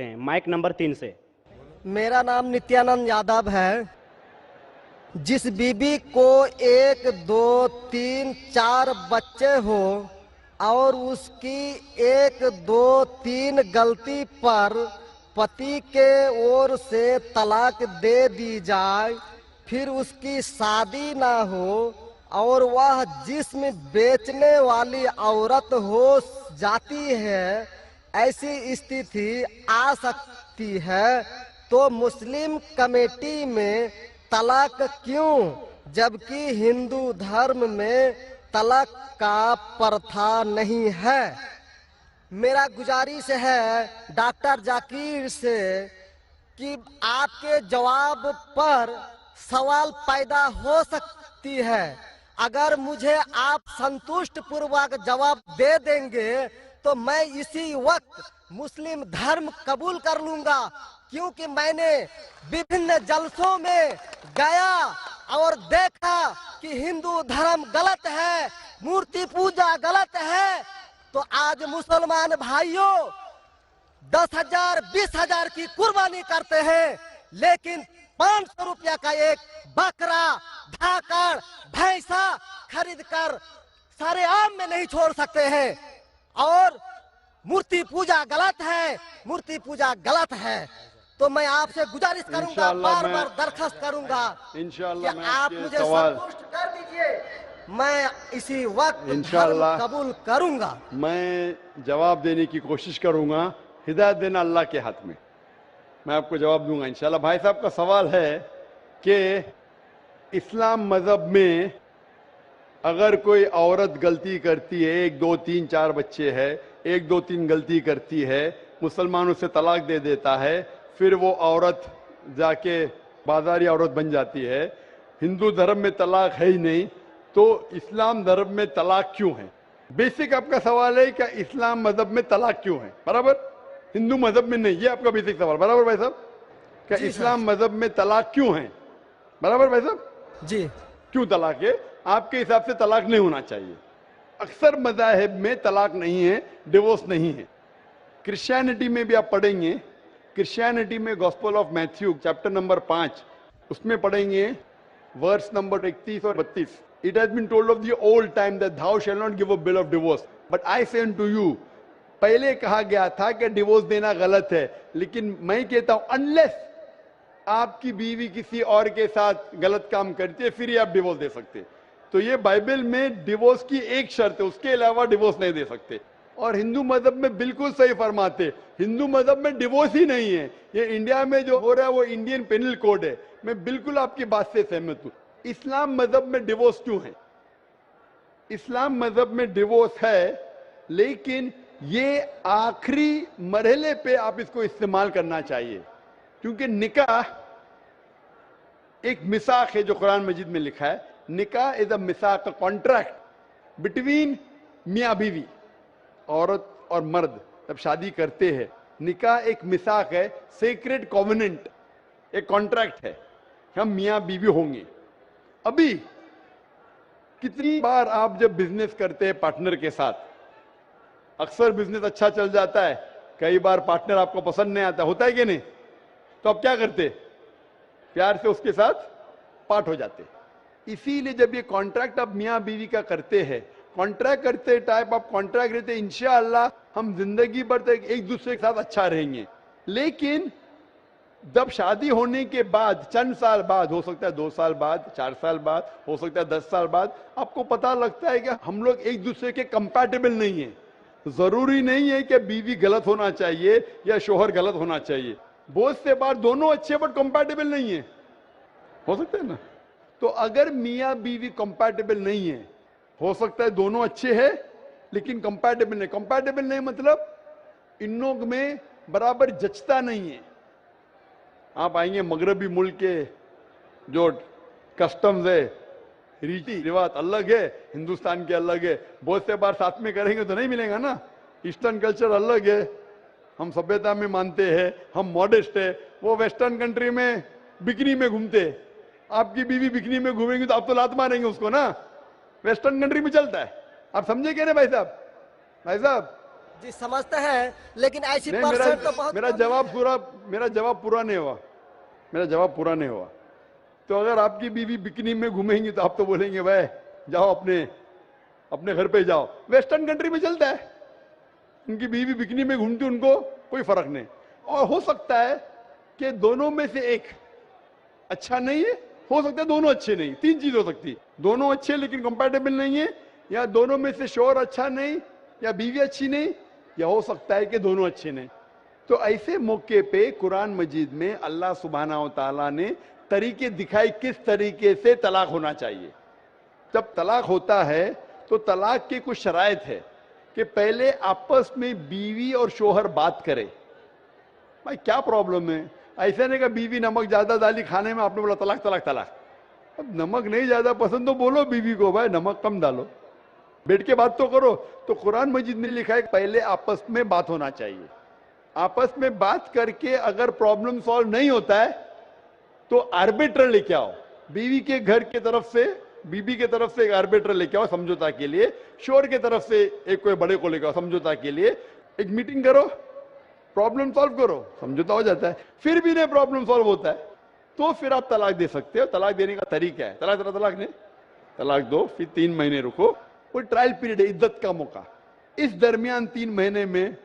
हैं mic number 3 से। मेरा नाम नित्यानंद यादव है। जिस बीबी को 1, 2, 3, 4 बच्चे हो और उसकी 1, 2, 3 गलती पर पति के ओर से तलाक दे दी जाए, फिर उसकी शादी ना हो और वह जिस्म बेचने वाली औरत हो जाती है, ऐसी स्थिति आ सकती है, तो मुस्लिम कमेटी में तलाक क्यों, जबकि हिंदू धर्म में तलाक का प्रथा नहीं है। मेरा गुजारिश है डॉक्टर जाकिर से कि आपके जवाब पर सवाल पैदा हो सकती है। अगर मुझे आप संतुष्ट पूर्वक जवाब दे देंगे तो मैं इसी वक्त मुस्लिम धर्म कबूल कर लूंगा, क्योंकि मैंने विभिन्न जलसों में गया और देखा कि हिंदू धर्म गलत है, मूर्ति पूजा गलत है। तो आज मुसलमान भाइयों 10,000 20,000 की कुर्बानी करते हैं, लेकिन 500 रुपया का एक बकरा, धाकड़, भैंसा खरीद कर सारे आम में नहीं छोड़ सकते हैं। और मूर्ति पूजा गलत है, मूर्ति पूजा गलत है। तो मैं आपसे गुजारिश करूंगा, बार बार दरखास्त करूंगा कि आप मुझे संतुष्ट कर दीजिए, मैं इसी वक्त धर्म कबूल करूंगा। मैं जवाब देने की कोशिश करूंगा। हिदायत देना अल्लाह के हाथ में, मैं आपको जवाब दूंगा इंशाल्लाह। भाई साहब का सवाल है कि इस्लाम मजहब में अगर कोई औरत गलती करती है, 1, 2, 3, 4 बच्चे है, 1, 2, 3 गलती करती है, मुसलमान उसे तलाक दे देता है, फिर वो औरत जाके बाजारी औरत बन जाती है। हिंदू धर्म में तलाक है ही नहीं, तो इस्लाम धर्म में तलाक क्यों है? बेसिक आपका सवाल है कि इस्लाम मजहब में तलाक क्यों है, बराबर, हिंदू मजहब में नहीं, ये आपका बेसिक सवाल, बराबर भाई साहब? क्या इस्लाम मजहब में तलाक क्यों है, बराबर भाई साहब? जी, क्यों तलाक है? आपके हिसाब से तलाक नहीं होना चाहिए। अक्सर मज़ाहिब में तलाक नहीं है, डिवोर्स नहीं है। क्रिश्चियनिटी में भी आप पढ़ेंगे, क्रिश्चियनिटी में gospel of Matthew chapter number 5 उसमें पढ़ेंगे वर्स नंबर 31 और 32। It has been told of the old time that thou shall not give a bill of divorce, but I say unto you, पहले कहा गया था कि डिवोर्स देना गलत है, लेकिन मैं कहता हूं अनलेस आपकी बीवी किसी और के साथ गलत काम करती है फिर ही आप डिवोर्स दे सकते। तो ये बाइबल में डिवोर्स की एक शर्त है, उसके अलावा डिवोर्स नहीं दे सकते। और हिंदू मजहब में बिल्कुल सही फरमाते, हिंदू मजहब में डिवोर्स ही नहीं है। ये इंडिया में जो हो रहा है वो इंडियन पेनल कोड है। मैं बिल्कुल आपकी बात से सहमत हूं। इस्लाम मजहब में डिवोर्स क्यों है? इस्लाम मजहब में डिवोर्स है, लेकिन ये आखिरी मरहले पे आप इसको इस्तेमाल करना चाहिए, क्योंकि निकाह एक मिसाक है जो कुरान मजीद में लिखा है। निकाह इज अ मिसाक, अ कॉन्ट्रैक्ट बिटवीन मियाँ बीवी, औरत और मर्द जब शादी करते हैं। निकाह एक मिसाक है, सेक्रेड कॉवेनेंट, एक कॉन्ट्रैक्ट है, हम मियाँ बीवी होंगे। अभी कितनी बार आप जब बिजनेस करते हैं पार्टनर के साथ, अक्सर बिजनेस अच्छा चल जाता है, कई बार पार्टनर आपको पसंद नहीं आता, होता है कि नहीं? तो आप क्या करते? प्यार से उसके साथ पार्ट हो जाते। इसीलिए जब ये कॉन्ट्रैक्ट आप मियाँ बीवी का करते हैं, कॉन्ट्रैक्ट करते टाइप आप कॉन्ट्रैक्ट रहते, इंशाअल्लाह हम जिंदगी भर तक एक दूसरे के साथ अच्छा रहेंगे। लेकिन जब शादी होने के बाद चंद साल बाद, हो सकता है 2 साल बाद, 4 साल बाद, हो सकता है 10 साल बाद, आपको पता लगता है कि हम लोग एक दूसरे के कंपैटिबल नहीं है। जरूरी नहीं है कि बीवी गलत होना चाहिए या शोहर गलत होना चाहिए, बहुत से बार दोनों अच्छे बट कंपैटिबल नहीं है, हो सकता है ना? तो अगर मियाँ बीवी कंपैटिबल नहीं है, हो सकता है दोनों अच्छे हैं लेकिन कंपैटिबल नहीं। कंपैटिबल नहीं मतलब इन लोग में बराबर जचता नहीं है। आप आएंगे मगरबी मुल्क के जो कस्टम्स है, रीति रिवाज अलग है, हिंदुस्तान के अलग है, बहुत से बार साथ में करेंगे तो नहीं मिलेगा ना। ईस्टर्न कल्चर अलग है, हम सभ्यता में मानते हैं, हम मॉडेस्ट है। वो वेस्टर्न कंट्री में बिकनी में घूमते, आपकी बीवी बिकनी में घूमेंगी तो आप तो लात मारेंगे उसको ना, वेस्टर्न कंट्री में चलता है। आप समझे क्या ना भाई साहब? भाई साहब जी समझते हैं, लेकिन ऐसी नहीं, परसेंट तो बहुत मेरा कम जवाब है। पूरा मेरा जवाब पूरा नहीं हुआ। मेरा जवाब पूरा नहीं हुआ। तो अगर आपकी बीवी बिकनी में घूमेंगी तो आप तो बोलेंगे भाई जाओ अपने अपने घर पे जाओ। वेस्टर्न कंट्री में चलता है, उनकी बीवी बिकनी में घूमती, उनको कोई फर्क नहीं। और हो सकता है कि दोनों में से एक अच्छा नहीं है, हो सकता है दोनों अच्छे नहीं, तीन चीज हो सकती है। दोनों अच्छे लेकिन कंपैटिबल नहीं है, या दोनों में से शोहर अच्छा नहीं, या बीवी अच्छी नहीं, या हो सकता है कि दोनों अच्छे नहीं। तो ऐसे मौके पे कुरान मजीद में अल्लाह सुब्हाना व तआला ने तरीके दिखाई किस तरीके से तलाक होना चाहिए। जब तलाक होता है तो तलाक की कुछ शराइत है कि पहले आपस में बीवी और शोहर बात करे, भाई क्या प्रॉब्लम है। ऐसे नहीं कि बीवी नमक ज्यादा डाली खाने में, आपने बोला तलाक तलाक तलाक। अब नमक नहीं ज्यादा पसंद तो बोलो बीवी को भाई नमक कम डालो, बैठ के बात तो करो। तो कुरान मजीद में लिखा है पहले आपस में बात होना चाहिए। आपस में बात करके अगर प्रॉब्लम सॉल्व नहीं होता है तो आर्बिट्रर लेके आओ, बीवी के घर की तरफ से, बीबी के तरफ से एक आर्बिट्रर लेके आओ समझौता के लिए, शोहर के तरफ से एक कोई बड़े को लेके आओ समझौता के लिए। एक मीटिंग करो, प्रॉब्लम सॉल्व करो, समझौता हो जाता है। फिर भी नहीं प्रॉब्लम सॉल्व होता है तो फिर आप तलाक दे सकते हो। तलाक देने का तरीका है, तलाक नहीं, तलाक दो, फिर 3 महीने रुको, कोई ट्रायल पीरियड है, इद्दत का मौका। इस दरमियान 3 महीने में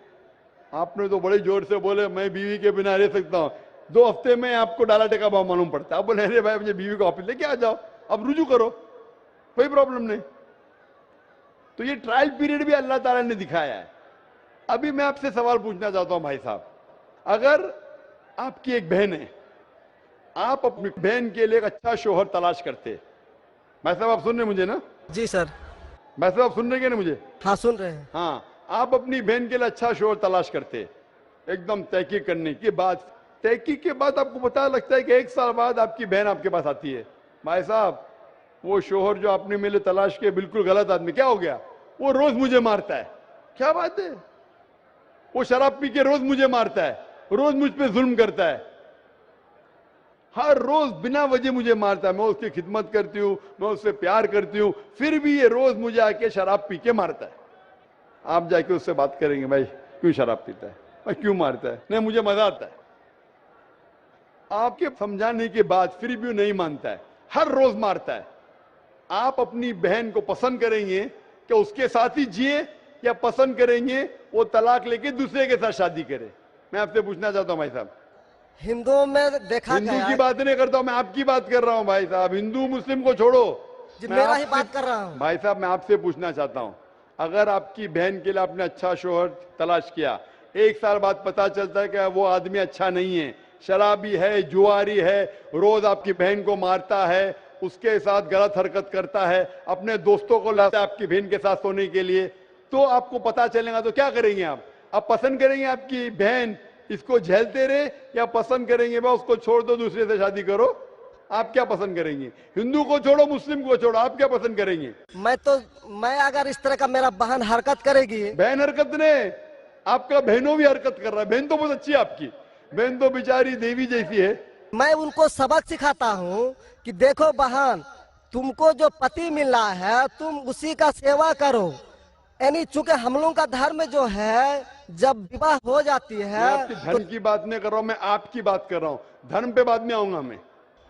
आपने तो बड़े जोर से बोले मैं बीवी के बिना रह सकता हूं, 2 हफ्ते में आपको डाला टेका भाव मालूम पड़ता है। आप बोले अरे भाई मुझे बीवी को ऑफिस लेके आ जाओ, अब रुजू करो, कोई प्रॉब्लम नहीं। तो ये ट्रायल पीरियड भी अल्लाह ताला ने दिखाया है। अभी मैं आपसे सवाल पूछना चाहता हूं भाई साहब, अगर आपकी एक बहन है, आप अपनी बहन के लिए एक अच्छा शोहर तलाश करते, भाई साहब आप सुन रहे मुझे ना? जी सर। भाई साहब आप सुन रहे हैं ना मुझे? हाँ सुन रहे हैं। हाँ, आप अपनी बहन के लिए अच्छा शोहर तलाश करते, एकदम तहकीक करने के बाद, तहकीक के बाद आपको पता लगता है कि 1 साल बाद आपकी बहन आपके पास आती है, भाई साहब वो शोहर जो आपने मेरे तलाश किया बिल्कुल गलत आदमी, क्या हो गया? वो रोज मुझे मारता है। क्या बात है? वो शराब पी के रोज मुझे मारता है, रोज मुझ पे जुल्म करता है, हर रोज बिना वजह मुझे मारता है। मैं उसकी खिदमत करती हूँ, मैं उससे प्यार करती हूँ, फिर भी ये रोज मुझे आके शराब पी के मारता है। आप जाके उससे बात करेंगे भाई क्यों शराब पीता है, भाई क्यों मारता है? नहीं मुझे मजा आता है। आपके समझाने के बाद फिर भी नहीं मानता है, हर रोज मारता है। आप अपनी बहन को पसंद करेंगे कि उसके साथ ही जिए, या पसंद करेंगे वो तलाक लेके दूसरे के साथ शादी करे? मैं आपसे पूछना चाहता हूं भाई साहब। हिंदुओं में देखा हिंदू गया की है। बात नहीं करता हूं मैं, आपकी बात कर रहा हूं भाई साहब। हिंदू मुस्लिम को छोड़ो, जी मैं मेरा ही आपसे- बात कर रहा हूँ। भाई साहब मैं आपसे पूछना चाहता हूं, अगर आपकी बहन के लिए आपने अच्छा शोहर तलाश किया, 1 साल बाद पता चलता है कि वो आदमी अच्छा नहीं है, शराबी है, जुआरी है, रोज आपकी बहन को मारता है, उसके साथ गलत हरकत करता है, अपने दोस्तों को लाता है आपकी बहन के साथ सोने के लिए, तो आपको पता चलेगा तो क्या करेंगे आप पसंद करेंगे आपकी बहन इसको झेलते रहे, या पसंद करेंगे भाई उसको छोड़ दो दूसरे से शादी करो? आप क्या पसंद करेंगे? हिंदू को छोड़ो मुस्लिम को छोड़ो, आप क्या पसंद करेंगे? मैं अगर इस तरह का मेरा बहन हरकत करेगी। बहन हरकत ने, आपका बहनों भी हरकत कर रहा है। बहन तो बहुत अच्छी है आपकी, बहन तो बेचारी देवी जैसी है। मैं उनको सबक सिखाता हूँ कि देखो बहन, तुमको जो पति मिल रहा है तुम उसी का सेवा करो। यानी चूंकि हम लोगों का धर्म जो है, जब विवाह हो जाती मैं है आपकी धर्म की बात नहीं कर रहा हूं, मैं आपकी बात कर रहा हूं। धर्म पे बाद में आऊंगा मैं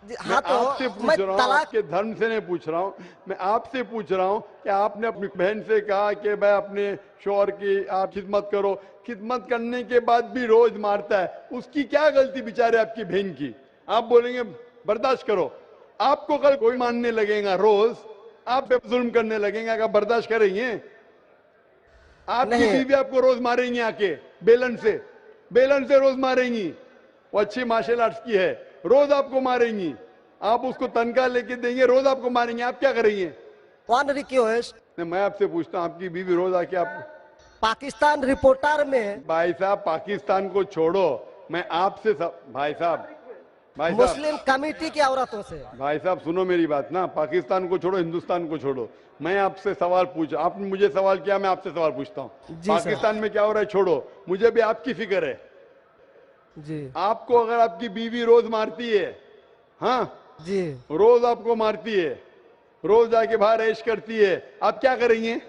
हाँ तो आपसे मैं पूछ रहा हूँ, तलाक आपके धर्म से नहीं पूछ रहा हूँ। मैं आपसे पूछ रहा हूँ कि आपने अपनी बहन से कहा कि भाई अपने शौहर की आप खिदमत करो, खिदमत करने के बाद भी रोज मारता है, उसकी क्या गलती बेचारे आपकी बहन की? आप बोलेंगे बर्दाश्त करो, आपको कल कोई मानने लगेगा, रोज आप पे जुल्म करने लगेगा, क्या बर्दाश्त करेंगे? आपकी नहीं। बीवी आपको रोज मारेंगी आके बेलन से रोज मारेंगी। वो अच्छी मार्शल आर्ट्स की है, रोज आपको मारेंगी, आप उसको तनख्वाह लेके देंगे, रोज आपको मारेंगे, आप क्या करेंगे? वन रिक्वेस्ट, मैं आपसे पूछता हूँ, आपकी बीवी रोज आके आप, पाकिस्तान रिपोर्टर में भाई साहब पाकिस्तान को छोड़ो, मैं आपसे भाई साहब मुस्लिम कमेटी की औरतों से। भाई साहब सुनो मेरी बात ना, पाकिस्तान को छोड़ो, हिंदुस्तान को छोड़ो, मैं आपसे सवाल पूछ, आपने मुझे सवाल किया, मैं आपसे सवाल पूछता हूँ। जी पाकिस्तान में क्या हो रहा है छोड़ो, मुझे भी आपकी फिक्र है। जी आपको अगर आपकी बीवी रोज मारती है, हाँ जी, रोज आपको मारती है, रोज जाके बाहर ऐश करती है, आप क्या करेंगे?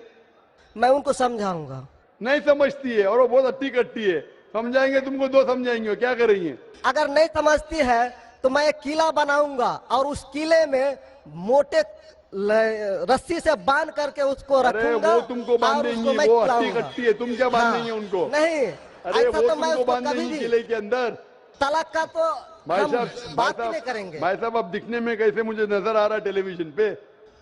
मैं उनको समझाऊंगा। नहीं समझती है और वो बहुत अट्टी कट्टी है। समझाएंगे तुमको, दो समझाएंगे, क्या करेंगे? अगर नहीं समझती है तो मैं एक किला बनाऊंगा और उस किले में मोटे रस्सी से बांध करके उसको अरे रखूंगा वो तुमको और बांधेंगी, उसको मैं वो अट्टी खिलाऊंगा। कट्टी है, तुम क्या बांधेंगे उनको? नहीं, अरे ऐसा वो तो मैं तुमको उसको कभी बांधेंगी भी किले के अंदर। तलाक का तो भाई हम साहब, बात ही नहीं करेंगे। भाई साहब, अब दिखने में कैसे मुझे नजर आ रहा है टेलीविजन पे?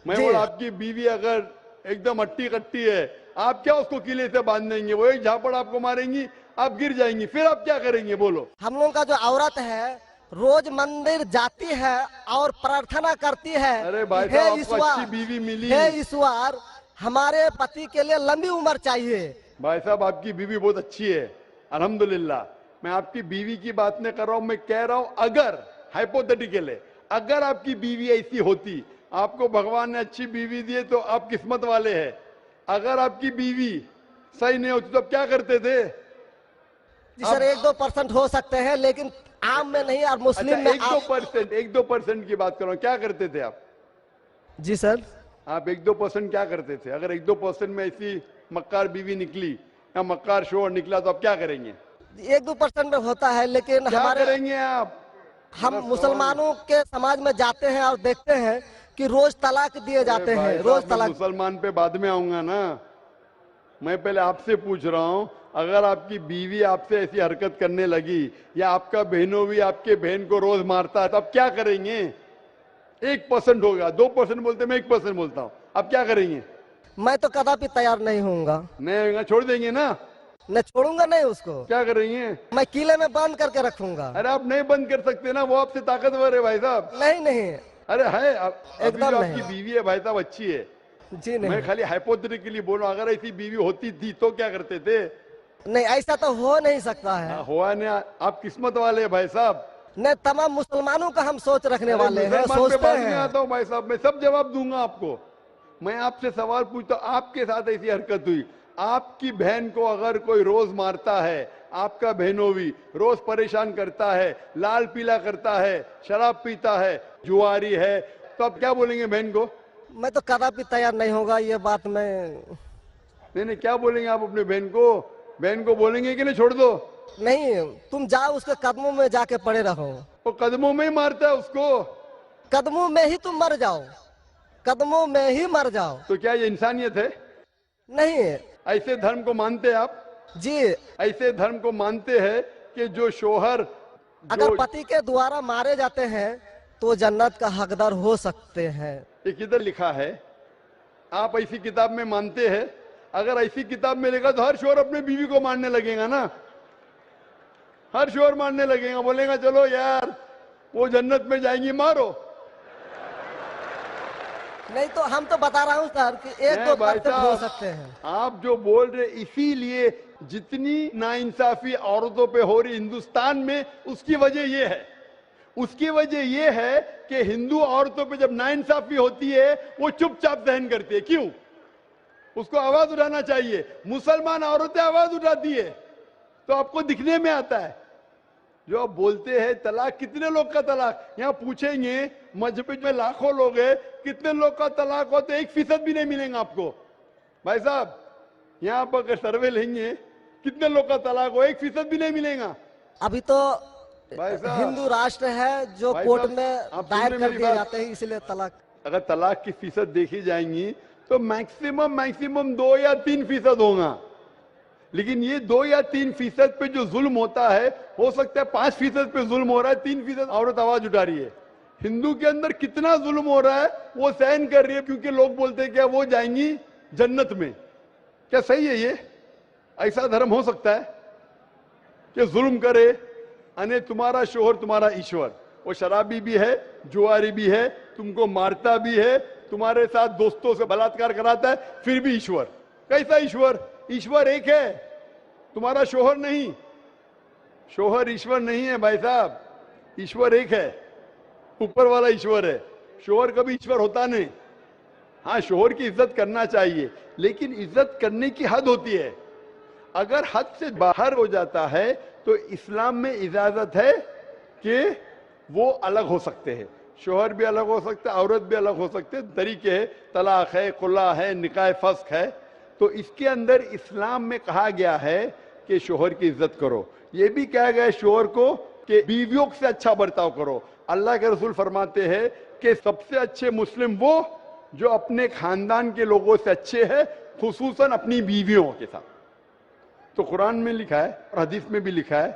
मैं जी। बोला आपकी बीवी अगर एकदम अट्टी कट्टी है, आप क्या उसको किले से बांध देंगे? वो एक झापड़ आपको मारेंगी, आप गिर जाएंगी, फिर आप क्या करेंगे बोलो? हम लोगों का जो औरत है रोज मंदिर जाती है और प्रार्थना करती है। अरे भाई हे साहब, आपको ईश्वर, अच्छी बीवी मिली। हे ईश्वर, हमारे पति के लिए लंबी उम्र चाहिए। भाई साहब, आपकी बीवी बहुत अच्छी है, अल्हम्दुलिल्लाह। मैं आपकी बीवी की बात नहीं कर रहा हूं, मैं कह रहा हूं अगर हाइपोथेटिकल है, अगर आपकी बीवी ऐसी होती, आपको भगवान ने अच्छी बीवी दी है तो आप किस्मत वाले हैं। अगर आपकी बीवी सही नहीं होती तो आप क्या करते थे? जी सर, 1-2% हो सकते हैं लेकिन आम में नहीं और मुस्लिम अच्छा, में 1-2%, 1-2% की बात कर रहा हूं, क्या करते थे आप? जी सर, आप 1-2% क्या करते थे? अगर 1-2% में ऐसी मक्कार बीवी निकली या मक्कार शोहर निकला तो आप क्या करेंगे? 1-2% में होता है लेकिन क्या हमारे करेंगे आप? हम मेरा मुसलमानों के समाज में जाते हैं और देखते हैं कि रोज तलाक दिए जाते अरे भाई हैं, रोज साहब, मैं तलाक। मुसलमान पे बाद में आऊंगा ना। मैं पहले आपसे पूछ रहा हूं, अगर आपकी बीवी आपसे ऐसी हरकत करने लगी या आपका बहनों भी आपके बहन को रोज मारता है तो आप क्या करेंगे? 1% होगा, 2% बोलते, मैं 1% बोलता हूं, आप क्या करेंगे? मैं तो कदापि तैयार नहीं होऊंगा, नहीं होगा, छोड़ देंगे ना? मैं छोड़ूंगा नहीं उसको, क्या करेंगे? मैं किले में बंद करके रखूंगा। अरे आप नहीं बंद कर सकते ना, वो आपसे ताकतवर है भाई साहब। नहीं नहीं, अरे है, अभी एकदम जो नहीं। आपकी बीवी है भाई साहब अच्छी है। जी मैं नहीं, खाली हाइपोथेटिकली बोल रहा हूं, अगर ऐसी बीवी होती थी तो क्या करते थे? नहीं ऐसा तो हो नहीं सकता है। हुआ नहीं, आप किस्मत वाले हैं भाई साहब। नहीं, तमाम मुसलमानों का हम सोच रखने अरे वाले हैं, मुसलमान पे सोचते बाद में हैं। आता हूं भाई साहब, मैं सब जवाब दूंगा आपको। मैं आपसे सवाल पूछता हूं, आपके साथ ऐसी हरकत हुई, आपकी बहन को अगर कोई रोज मारता है, आपका बहनों भी रोज परेशान करता है, लाल पीला करता है, शराब पीता है, जुआरी है, तो आप क्या बोलेंगे बहन को? मैं तो कदापि तैयार नहीं होगा, ये बात मैं नहीं, क्या बोलेंगे आप अपने बहन को? बहन को बोलेंगे कि नहीं छोड़ दो? नहीं, तुम जाओ उसके कदमों में जाके पड़े रहो, वो कदमों में ही मारता है उसको। कदमों में ही तुम मर जाओ, कदमों में ही मर जाओ। तो क्या ये इंसानियत है? नहीं ऐसे धर्म को मानते हैं आप? जी, ऐसे धर्म को मानते हैं कि जो शोहर अगर पति के द्वारा मारे जाते हैं तो जन्नत का हकदार हो सकते हैं। ये किधर लिखा है? आप ऐसी किताब में मानते हैं? अगर ऐसी किताब में लिखा तो हर शोहर अपने बीवी को मारने लगेगा ना, हर शोहर मारने लगेगा, बोलेगा चलो यार वो जन्नत में जाएंगी, मारो। नहीं तो हम तो बता रहा हूँ सर कि नहीं 1-2% हो साहब, सकते हैं। आप जो बोल रहे, इसीलिए जितनी नाइंसाफी औरतों पे हो रही हिंदुस्तान में, उसकी वजह ये है, उसकी वजह ये है कि हिंदू औरतों पे जब नाइंसाफी होती है वो चुपचाप सहन करती है। क्यों? उसको आवाज उठाना चाहिए। मुसलमान औरतें आवाज उठाती है तो आपको दिखने में आता है। जो आप बोलते हैं तलाक, कितने लोग का तलाक? यहाँ पूछेंगे मजबूत में लाखों लोग हैं, कितने लोग का तलाक हो तो 1% भी नहीं मिलेगा आपको। भाई साहब, यहाँ पर अगर सर्वे लेंगे कितने लोग का तलाक हो, 1% भी नहीं मिलेगा। अभी तो भाई साहब, हिंदू राष्ट्र है जो भाई कोर्ट साहब, में आप दायर सुन रहे कर मेरी दिए बात? जाते हैं, इसलिए तलाक। अगर तलाक की फीसद देखी जाएंगी तो मैक्सिमम 2 या 3% होगा, लेकिन ये 2 या 3% पे जो जुल्म होता है, हो सकता है 5% पे जुल्म हो रहा है, 3% औरत आवाज उठा रही है। हिंदू के अंदर कितना जुल्म हो रहा है वो सहन कर रही है, क्योंकि लोग बोलते हैं क्या वो जाएंगी जन्नत में। क्या सही है ये? ऐसा धर्म हो सकता है कि जुल्म करे? अने तुम्हारा शोहर तुम्हारा ईश्वर, वो शराबी भी है, जुआरी भी है, तुमको मारता भी है, तुम्हारे साथ दोस्तों से बलात्कार कराता है, फिर भी ईश्वर। कैसा ईश्वर? ईश्वर एक है, तुम्हारा शोहर नहीं। शोहर ईश्वर नहीं है भाई साहब, ईश्वर एक है, ऊपर वाला ईश्वर है। शोहर कभी ईश्वर होता नहीं। हाँ, शोहर की इज्जत करना चाहिए, लेकिन इज्जत करने की हद होती है। अगर हद से बाहर हो जाता है तो इस्लाम में इजाजत है कि वो अलग हो सकते हैं। शोहर भी अलग हो सकते हैं, औरत भी अलग हो सकते हैं, तरीके है, तलाक है, खुला है, निकाह फस्क है। तो इसके अंदर इस्लाम में कहा गया है कि शोहर की इज्जत करो। ये भी कहा गया है शोहर को कि बीवियों से अच्छा बर्ताव करो। अल्लाह के रसूल फरमाते हैं कि सबसे अच्छे मुस्लिम वो जो अपने खानदान के लोगों से अच्छे हैं, खुसूसन अपनी बीवियों के साथ। तो कुरान में लिखा है और हदीस में भी लिखा है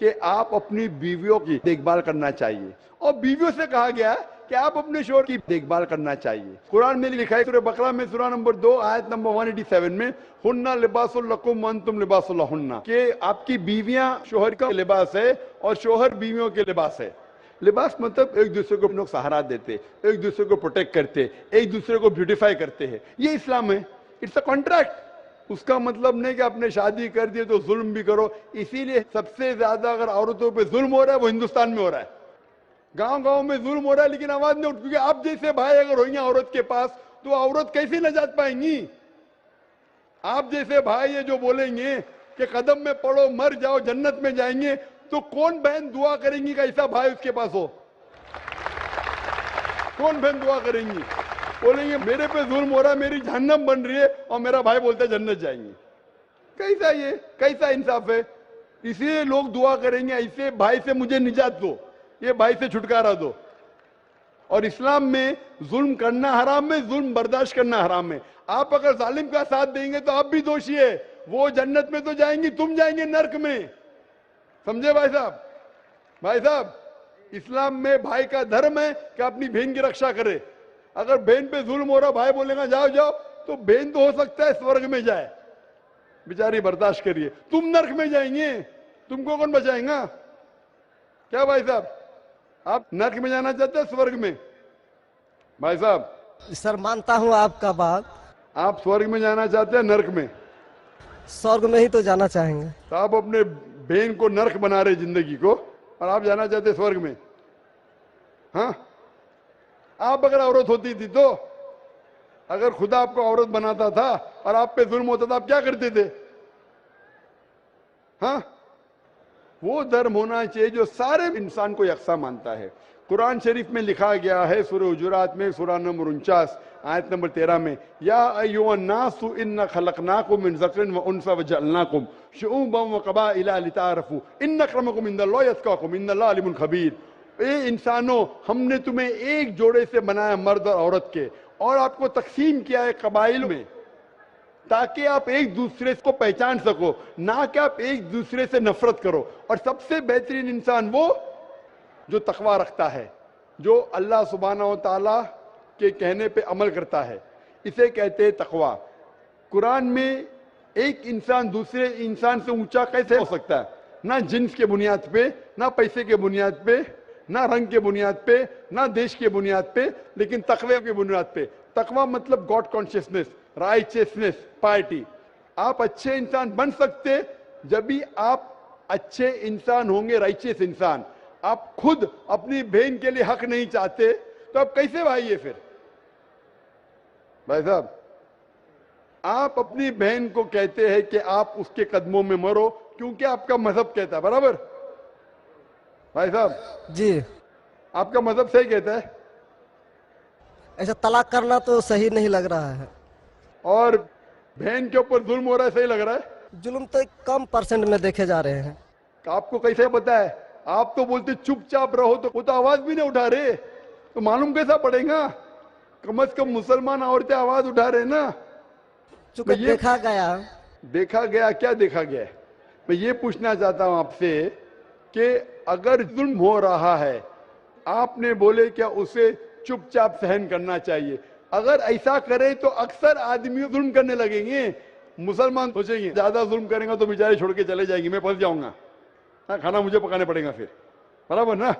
कि आप अपनी बीवियों की देखभाल करना चाहिए, और बीवियों से कहा गया है कि आप अपने शोहर की देखभाल करना चाहिए। कुरान में लिखा है सूरह बकरा में सूरह नंबर 2 आयत नंबर 187 में, हुन्ना लिबासुल लकुम व अंतुम लिबासुल लहुन्ना, कि आपकी बीवियां शोहर का लिबास है और शोहर बीवियों के लिबास है। लिबास मतलब एक दूसरे को लोग सहारा देते, एक दूसरे को प्रोटेक्ट करते, एक दूसरे को ब्यूटिफाई करते हैं, ये इस्लाम है। It's a contract. उसका मतलब नहीं कि आपने शादी कर दी तो जुल्म भी करो। इसीलिए सबसे ज्यादा अगर औरतों पे जुल्म हो रहा है वो हिंदुस्तान में हो रहा है। गांव गांव में जुल्म हो रहा है लेकिन आवाज नहीं उठ, क्योंकि आप जैसे भाई अगर होंगे औरत के पास तो औरत कैसे नजात पाएंगी। आप जैसे भाई ये जो बोलेंगे कि कदम में पड़ो मर जाओ जन्नत में जाएंगे, तो कौन बहन दुआ करेंगी कि ऐसा भाई उसके पास हो? कौन बहन दुआ करेंगी? बोलेंगे मेरे पे जुल्म हो रहा है, मेरी जहन्नम बन रही है, और मेरा भाई बोलता है जन्नत जाएंगे। कैसा ये, कैसा इंसाफ है? इसलिए लोग दुआ करेंगे ऐसे भाई से मुझे निजात दो, ये भाई से छुटकारा दो। और इस्लाम में जुल्म करना हराम है, जुल्म बर्दाश्त करना हराम है। आप अगर जालिम का साथ देंगे तो आप भी दोषी है। वो जन्नत में तो जाएंगी, तुम जाएंगे नर्क में। समझे भाई साहब? भाई साहब, इस्लाम में भाई का धर्म है कि अपनी बहन की रक्षा करे। अगर बहन पे जुल्म हो रहा, भाई बोलेगा जाओ जाओ, तो बहन तो हो सकता है स्वर्ग में जाए, बेचारी बर्दाश्त करिए, तुम नर्क में जाएंगे, तुमको कौन बचाएगा? क्या भाई साहब, आप नर्क में जाना चाहते हैं स्वर्ग में? भाई साहब, सर मानता हूँ आपका बात। आप स्वर्ग में जाना चाहते हैं नर्क में? स्वर्ग में ही तो जाना चाहेंगे। तो आप अपने बहन को नर्क बना रहे जिंदगी को, और आप जाना चाहते हैं स्वर्ग में? हाँ, आप अगर औरत होती थी तो, अगर खुदा आपको औरत बनाता था और आप पे जुल्म होता था, आप क्या करते थे? हाँ, वो धर्म होना चाहिए जो सारे इंसान को यकसा मानता है। कुरान शरीफ में लिखा गया है सूरह हुजुरात में सूरह नंबर 49 आयत नंबर 13 में, या अय्युहन्नासु इन्ना खलकनाकुम मिन ज़करिन व उन्सा व जअलनाकुम शुऊबन व क़बाइला लिताअरफू इन्न अक्रमकुम इंदल्लाहि अत्क़ाकुम इन्नल्लाह अलीमुन खबीर। ए इंसानों, हमने तुम्हें एक जोड़े से बनाया मर्द और औरत के, और आपको तकसीम किया है कबाइल में, ताकि आप एक दूसरे को पहचान सको, ना कि आप एक दूसरे से नफरत करो। और सबसे बेहतरीन इंसान वो जो तकवा रखता है, जो अल्लाह सुब्हानहू व तआला के कहने पे अमल करता है, इसे कहते हैं तकवा। कुरान में एक इंसान दूसरे इंसान से ऊंचा कैसे हो सकता है? ना जिन्स के बुनियाद पे, ना पैसे के बुनियाद पे, ना रंग के बुनियाद पे, ना देश के बुनियाद पे, लेकिन तकवे के बुनियाद पे। तकवा मतलब गॉड कॉन्शियसनेस, राइचियसनेस, पार्टी। आप अच्छे इंसान बन सकते जब भी आप अच्छे इंसान होंगे, राइचियस इंसान। आप खुद अपनी बहन के लिए हक नहीं चाहते तो आप कैसे भाई है फिर? भाई साहब, आप अपनी बहन को कहते हैं कि आप उसके कदमों में मरो क्योंकि आपका मजहब कहता है, बराबर? भाई साहब जी, आपका मजहब सही कहता है। ऐसा तलाक करना तो सही नहीं लग रहा है। और बहन के ऊपर जुल्म हो रहा है, सही लग रहा है? जुल्म तो कम परसेंट में देखे जा रहे हैं। आपको कैसे पता है? आप तो बोलते चुपचाप रहो, तो वो तो आवाज भी नहीं उठा रहे, तो मालूम कैसा पड़ेगा? कम से कम मुसलमान औरतें आवाज उठा रहे ना। चूंकि देखा गया क्या देखा गया है? मैं ये पूछना चाहता हूं आपसे कि अगर जुल्म हो रहा है, आपने बोले क्या उसे चुपचाप सहन करना चाहिए? अगर ऐसा करे तो अक्सर आदमी जुल्म करने लगेंगे। मुसलमान सोचेंगे ज्यादा जुल्म करेंगे तो बेचारे छोड़ के चले जाएंगे, मैं फंस जाऊंगा, हाँ, खाना मुझे पकाने पड़ेगा फिर, बराबर ना?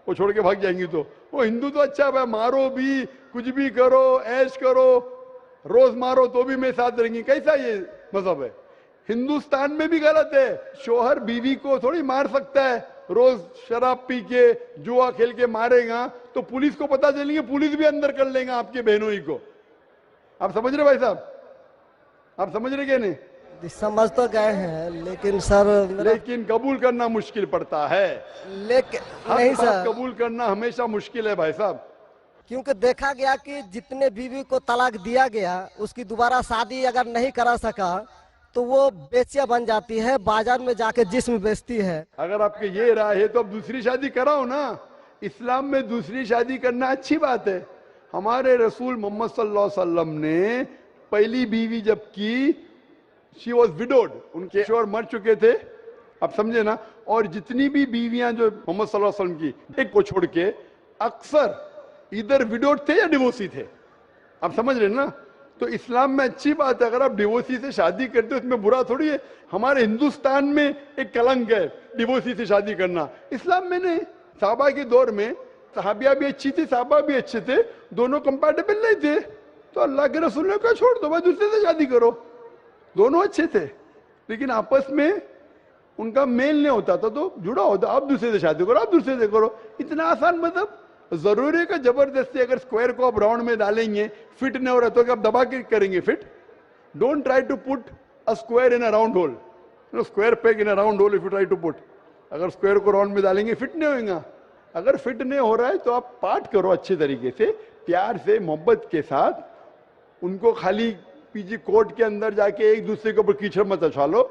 वो छोड़ के भाग जाएंगी। तो वो हिंदू तो अच्छा है, मारो भी, कुछ भी करो, ऐश करो, रोज मारो तो भी मेरे साथ रहेंगी। कैसा ये मजहब है? हिंदुस्तान में भी गलत है। शोहर बीवी को थोड़ी मार सकता है। रोज शराब पी के जुआ खेल के मारेगा तो पुलिस को पता चलेंगे, पुलिस भी अंदर कर लेगा आपके बहनों ही को। आप समझ रहे भाई साहब? आप समझ रहे क्या? नहीं समझ तो गए हैं, लेकिन सर लेकिन कबूल करना मुश्किल पड़ता है। लेकिन नहीं सर, कबूल करना हमेशा मुश्किल है भाई साहब। क्योंकि देखा गया कि जितने बीवी को तलाक दिया गया उसकी दोबारा शादी अगर नहीं करा सका तो वो बेचिया बन जाती है, बाजार में जाके जिस्म बेचती है। अगर आपके ये राय है तो अब दूसरी शादी कराओ ना। इस्लाम में दूसरी शादी करना अच्छी बात है। हमारे रसूल मोहम्मद सल्लल्लाहु अलैहि वसल्लम ने पहली बीवी जब की, शी वॉज विडोड, उनके शोहर मर चुके थे, आप समझे ना। और जितनी भी बीवियां जो मोहम्मद सल्लल्लाहु अलैहि वसल्लम की, एक को छोड़ के अक्सर इधर विडोड थे या डिवोर्सी थे, आप समझ रहे ना। तो इस्लाम में अच्छी बात है, अगर आप डिवोर्सी से शादी करते हो उसमें बुरा थोड़ी है। हमारे हिंदुस्तान में एक कलंक है डिवोर्सी से शादी करना, इस्लाम में नहीं। साहबा के दौर में सहाबिया भी अच्छी थी, साहबा भी अच्छे थे, दोनों कंपैटिबल नहीं थे, तो अल्लाह के रसूल ने कहा छोड़ दो भाई, दूसरे से शादी करो। दोनों अच्छे थे लेकिन आपस में उनका मेल नहीं होता था, तो जुड़ा होता, आप दूसरे से शादी करो, आप दूसरे से करो। इतना आसान मतलब जरूरी है कि जबरदस्ती अगर स्क्वायर को आप राउंड में डालेंगे, फिट नहीं हो रहा तो आप दबा के करेंगे fit. Don't try to put a square in a round hole, square peg in a round hole if you try to put. अगर स्क्वायर को राउंड में डालेंगे फिट नहीं होगा। अगर फिट नहीं हो रहा है तो आप पार्ट करो अच्छे तरीके से, प्यार से, मोहब्बत के साथ। उनको खाली पीजी कोर्ट के अंदर जाके एक दूसरे के ऊपर कीचड़ मत उछालो,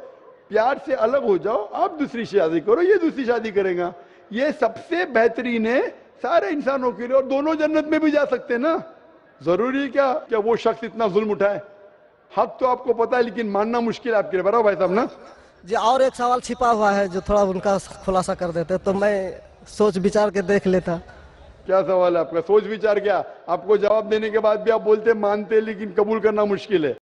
प्यार से अलग हो जाओ, आप दूसरी शादी करो, ये दूसरी शादी करेगा। ये सबसे बेहतरीन है सारे इंसानों के लिए, और दोनों जन्नत में भी जा सकते हैं ना। जरूरी क्या वो शख्स इतना जुल्म उठाए? हक तो आपको पता है लेकिन मानना मुश्किल है आपके लिए, बराबर भाई साहब ना। जी और एक सवाल छिपा हुआ है जो थोड़ा उनका खुलासा कर देते तो मैं सोच विचार के देख लेता। क्या सवाल है आपका? सोच विचार क्या? आपको जवाब देने के बाद भी आप बोलते मानते लेकिन कबूल करना मुश्किल है।